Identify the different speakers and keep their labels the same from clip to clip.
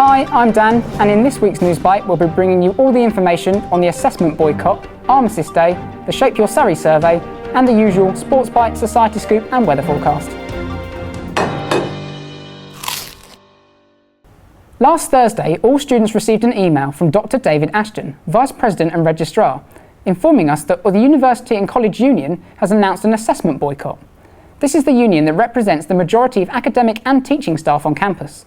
Speaker 1: Hi, I'm Dan, and in this week's Newsbite we'll be bringing you all the information on the assessment boycott, Armistice Day, the Shape Your Surrey Survey, and the usual SportsBite, Society Scoop and weather forecast. Last Thursday, all students received an email from Dr. David Ashton, Vice President and Registrar, informing us that the University and College Union has announced an assessment boycott. This is the union that represents the majority of academic and teaching staff on campus.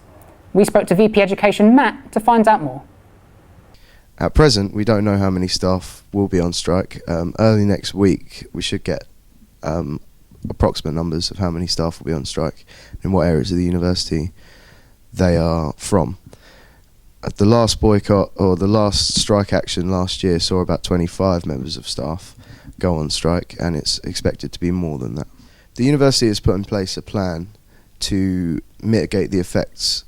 Speaker 1: We spoke to VP Education Matt to find out more.
Speaker 2: At present, we don't know how many staff will be on strike. Early next week, we should get approximate numbers of how many staff will be on strike and what areas of the university they are from. At the last boycott, or the last strike action last year, saw about 25 members of staff go on strike, and it's expected to be more than that. The university has put in place a plan to mitigate the effects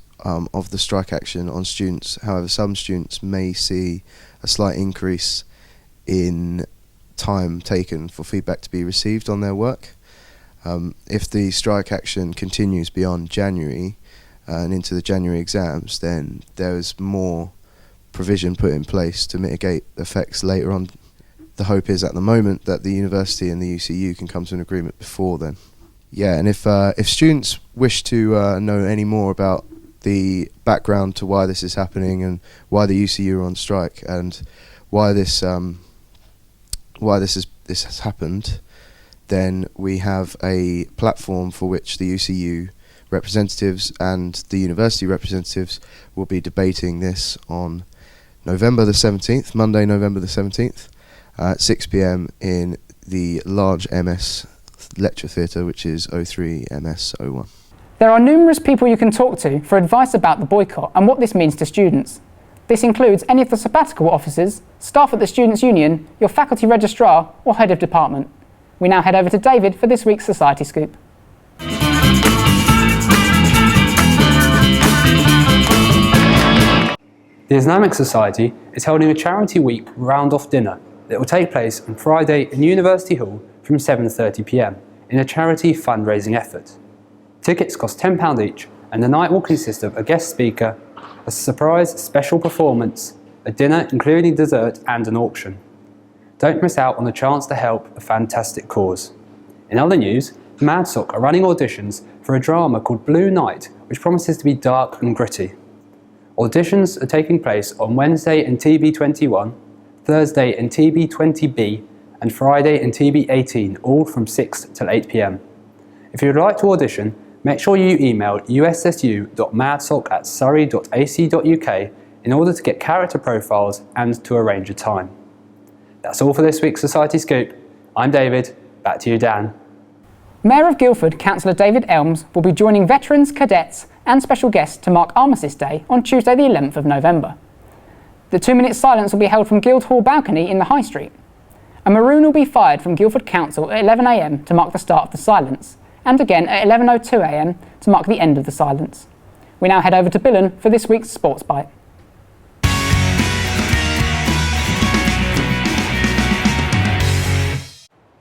Speaker 2: of the strike action on students. However, some students may see a slight increase in time taken for feedback to be received on their work. If the strike action continues beyond January and into the January exams, then there is more provision put in place to mitigate effects later on. The hope is at the moment that the university and the UCU can come to an agreement before then. Yeah, and if students wish to know any more about the background to why this is happening and why the UCU are on strike and why this has happened, then we have a platform for which the UCU representatives and the university representatives will be debating this on November the 17th, Monday, November the 17th, at 6 p.m. in the large MS lecture theatre, which is 03 MS 01.
Speaker 1: There are numerous people you can talk to for advice about the boycott and what this means to students. This includes any of the sabbatical officers, staff at the Students' Union, your faculty registrar or head of department. We now head over to David for this week's Society Scoop.
Speaker 3: The Islamic Society is holding a charity week round-off dinner that will take place on Friday in University Hall from 7:30 p.m. in a charity fundraising effort. Tickets cost £10 each, and the night will consist of a guest speaker, a surprise special performance, a dinner including dessert and an auction. Don't miss out on the chance to help a fantastic cause. In other news, MadSoc are running auditions for a drama called Blue Night, which promises to be dark and gritty. Auditions are taking place on Wednesday in TB21, Thursday in TB20B, and Friday in TB18, all from 6 till 8 p.m. If you would like to audition, make sure you email ussu.madsoc@surrey.ac.uk in order to get character profiles and to arrange a time. That's all for this week's Society Scoop. I'm David, back to you Dan.
Speaker 1: Mayor of Guildford, Councillor David Elms, will be joining veterans, cadets and special guests to mark Armistice Day on Tuesday the 11th of November. The 2-minute silence will be held from Guildhall balcony in the High Street. A maroon will be fired from Guildford Council at 11 a.m. to mark the start of the silence, and again at 11:02 a.m. to mark the end of the silence. We now head over to Billen for this week's Sports Bite.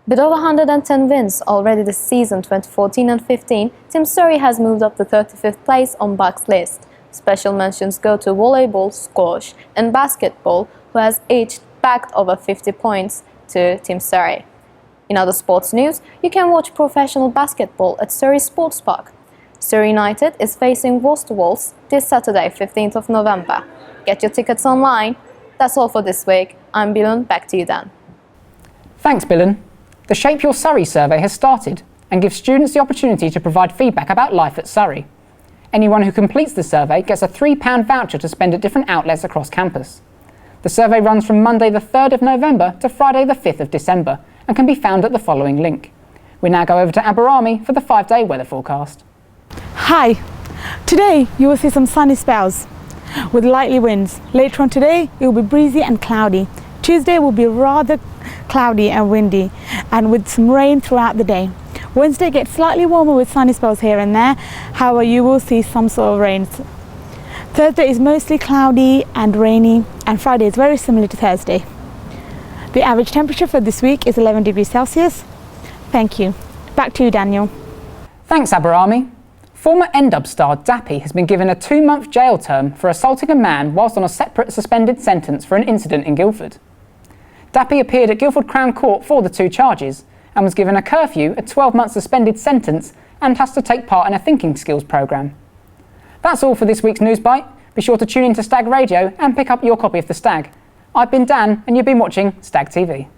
Speaker 4: With over 110 wins already this season 2014 and 15, Team Surrey has moved up to 35th place on Buck's list. Special mentions go to volleyball, squash and basketball, who has each bagged over 50 points to Team Surrey. In other sports news, you can watch professional basketball at Surrey Sports Park. Surrey United is facing Worcester Wolves this Saturday, 15th of November. Get your tickets online. That's all for this week. I'm Billen, back to you Dan.
Speaker 1: Thanks Billen. The Shape Your Surrey survey has started and gives students the opportunity to provide feedback about life at Surrey. Anyone who completes the survey gets a £3 voucher to spend at different outlets across campus. The survey runs from Monday the 3rd of November to Friday the 5th of December and can be found at the following link. We now go over to Aberami for the 5-day weather forecast.
Speaker 5: Hi, today you will see some sunny spells with lightly winds. Later on today it will be breezy and cloudy. Tuesday will be rather cloudy and windy and with some rain throughout the day. Wednesday gets slightly warmer with sunny spells here and there, however you will see some sort of rain. Thursday is mostly cloudy and rainy, and Friday is very similar to Thursday. The average temperature for this week is 11 degrees Celsius. Thank you. Back to you, Daniel.
Speaker 1: Thanks Aberami. Former NDUB star Dappy has been given a 2-month jail term for assaulting a man whilst on a separate suspended sentence for an incident in Guildford. Dappy appeared at Guildford Crown Court for the 2 charges and was given a curfew, a 12-month suspended sentence, and has to take part in a thinking skills programme. That's all for this week's Newsbite. Be sure to tune in to Stag Radio and pick up your copy of The Stag. I've been Dan and you've been watching StagTV.